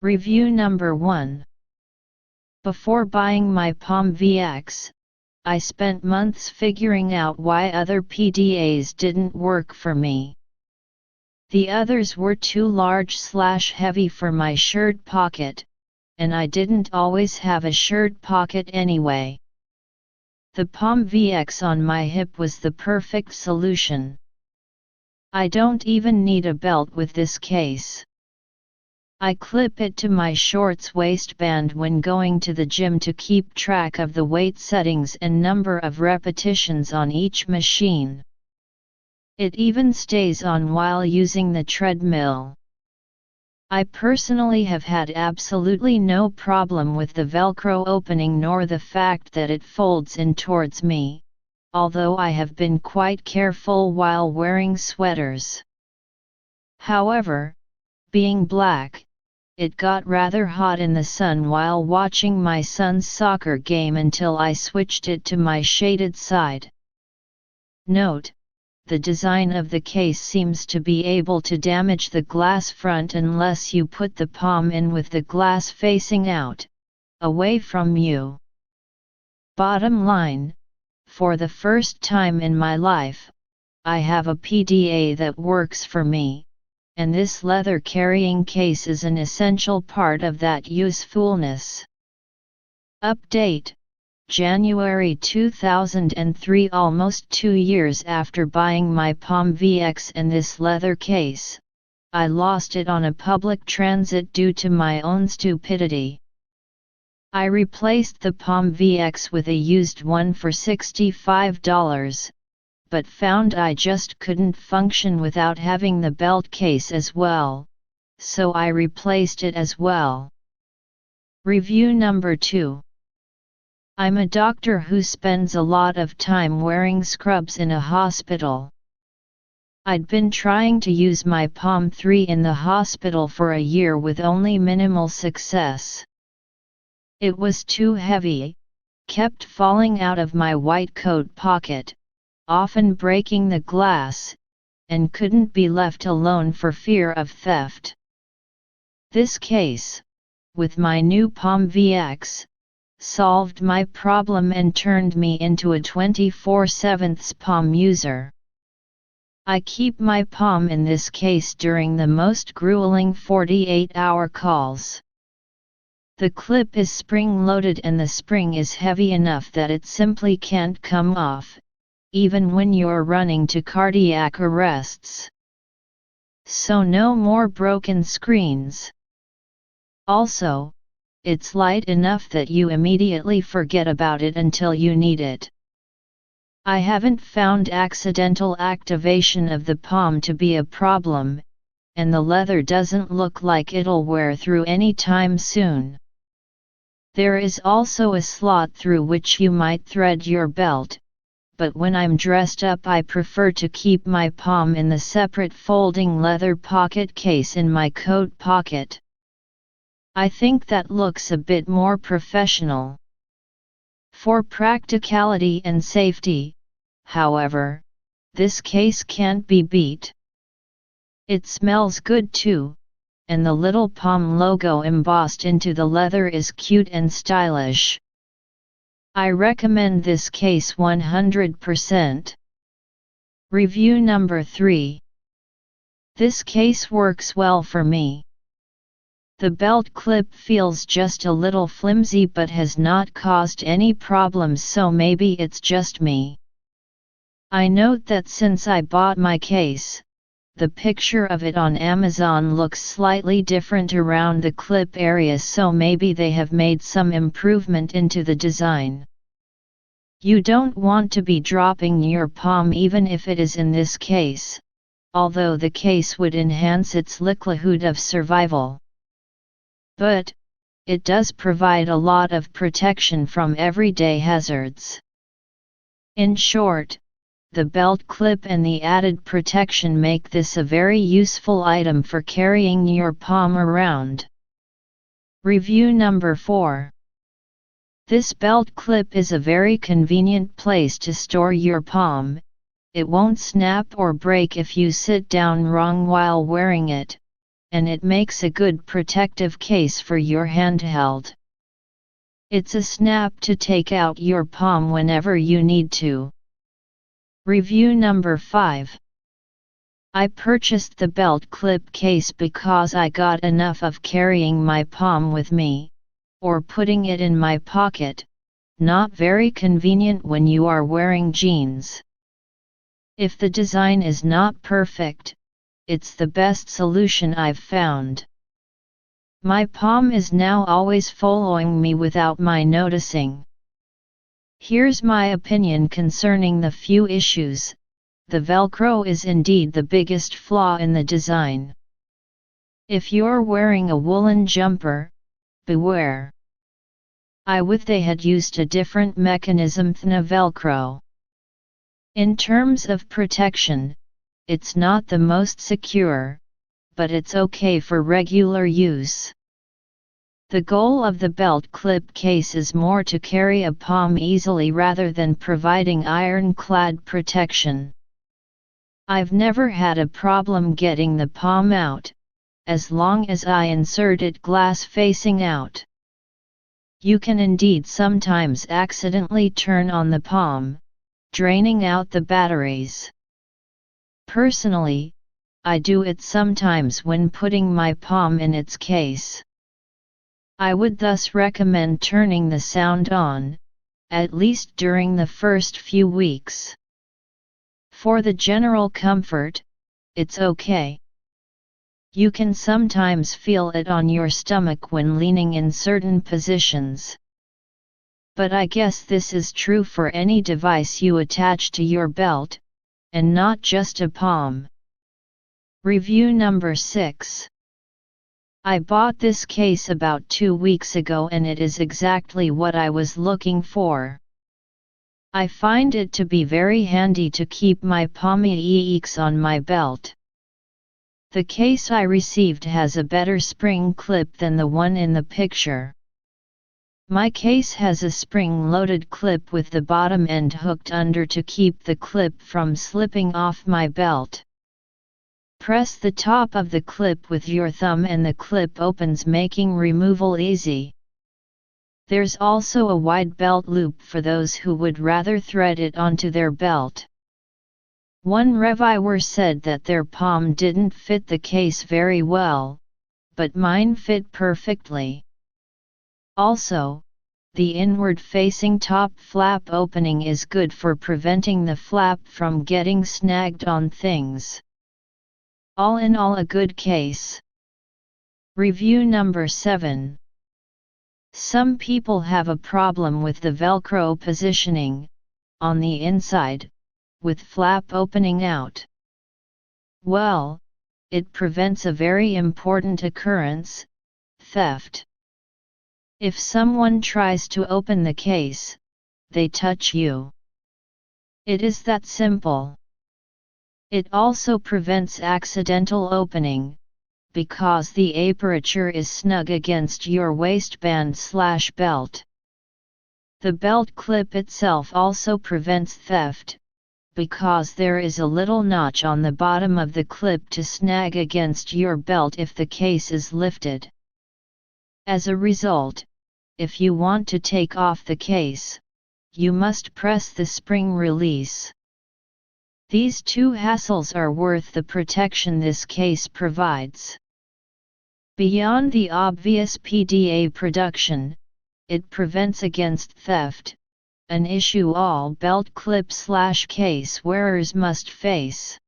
Review number 1. Before buying my Palm VX, I spent months figuring out why other PDAs didn't work for me. The others were too large/heavy for my shirt pocket, and I didn't always have a shirt pocket anyway. The Palm VX on my hip was the perfect solution. I don't even need a belt with this case. I clip it to my shorts waistband when going to the gym to keep track of the weight settings and number of repetitions on each machine. It even stays on while using the treadmill. I personally have had absolutely no problem with the Velcro opening nor the fact that it folds in towards me, although I have been quite careful while wearing sweaters. However, being black, it got rather hot in the sun while watching my son's soccer game until I switched it to my shaded side. Note: the design of the case seems to be able to damage the glass front unless you put the palm in with the glass facing out, away from you. Bottom line, for the first time in my life, I have a PDA that works for me, and this leather carrying case is an essential part of that usefulness. Update: January 2003. Almost 2 years after buying my Palm VX and this leather case, I lost it on a public transit due to my own stupidity. I replaced the Palm VX with a used one for $65, but found I just couldn't function without having the belt case as well, so I replaced it as well. Review number 2. I'm a doctor who spends a lot of time wearing scrubs in a hospital. I'd been trying to use my Palm 3 in the hospital for a year with only minimal success. It was too heavy, kept falling out of my white coat pocket, often breaking the glass, and couldn't be left alone for fear of theft. This case, with my new Palm VX, solved my problem and turned me into a 24/7 Palm user. I keep my Palm in this case during the most grueling 48-hour calls. The clip is spring-loaded and the spring is heavy enough that it simply can't come off, even when you're running to cardiac arrests. So no more broken screens. Also, it's light enough that you immediately forget about it until you need it. I haven't found accidental activation of the Palm to be a problem, and the leather doesn't look like it'll wear through any time soon. There is also a slot through which you might thread your belt, but when I'm dressed up I prefer to keep my Palm in the separate folding leather pocket case in my coat pocket. I think that looks a bit more professional. For practicality and safety, however, this case can't be beat. It smells good too, and the little Palm logo embossed into the leather is cute and stylish. I recommend this case 100%. Review number 3. This case works well for me. The belt clip feels just a little flimsy but has not caused any problems, so maybe it's just me. I note that since I bought my case, the picture of it on Amazon looks slightly different around the clip area, so maybe they have made some improvement into the design. You don't want to be dropping your Palm even if it is in this case, although the case would enhance its likelihood of survival. But, it does provide a lot of protection from everyday hazards. In short, the belt clip and the added protection make this a very useful item for carrying your Palm around. Review number 4. This belt clip is a very convenient place to store your Palm. It won't snap or break if you sit down wrong while wearing it, and it makes a good protective case for your handheld. It's a snap to take out your palm whenever you need to. Review number 5. I purchased the belt clip case because I got enough of carrying my palm with me, or putting it in my pocket, not very convenient when you are wearing jeans. If the design is not perfect, it's the best solution I've found. My palm is now always following me without my noticing. Here's my opinion concerning the few issues. The Velcro is indeed the biggest flaw in the design. If you're wearing a woolen jumper, beware. I wish they had used a different mechanism than Velcro. In terms of protection, it's not the most secure, but it's okay for regular use. The goal of the belt clip case is more to carry a palm easily rather than providing ironclad protection. I've never had a problem getting the palm out, as long as I insert it glass facing out. You can indeed sometimes accidentally turn on the palm, draining out the batteries. Personally, I do it sometimes when putting my palm in its case. I would thus recommend turning the sound on, at least during the first few weeks. For the general comfort, it's okay. You can sometimes feel it on your stomach when leaning in certain positions. But I guess this is true for any device you attach to your belt, and not just a palm. Review number 6. I bought this case about 2 weeks ago and it is exactly what I was looking for. I find it to be very handy to keep my palm-eeks on my belt. The case I received has a better spring clip than the one in the picture. My case has a spring-loaded clip with the bottom end hooked under to keep the clip from slipping off my belt. Press the top of the clip with your thumb and the clip opens, making removal easy. There's also a wide belt loop for those who would rather thread it onto their belt. One reviewer said that their palm didn't fit the case very well, but mine fit perfectly. Also, the inward-facing top flap opening is good for preventing the flap from getting snagged on things. All in all, a good case. Review number 7. Some people have a problem with the Velcro positioning, on the inside, with flap opening out. Well, it prevents a very important occurrence, theft. If someone tries to open the case, they touch you. It is that simple. It also prevents accidental opening, because the aperture is snug against your waistband/belt. The belt clip itself also prevents theft, because there is a little notch on the bottom of the clip to snag against your belt if the case is lifted. As a result, if you want to take off the case, you must press the spring release. These two hassles are worth the protection this case provides. Beyond the obvious PDA production, it prevents against theft, an issue all belt clip/case wearers must face.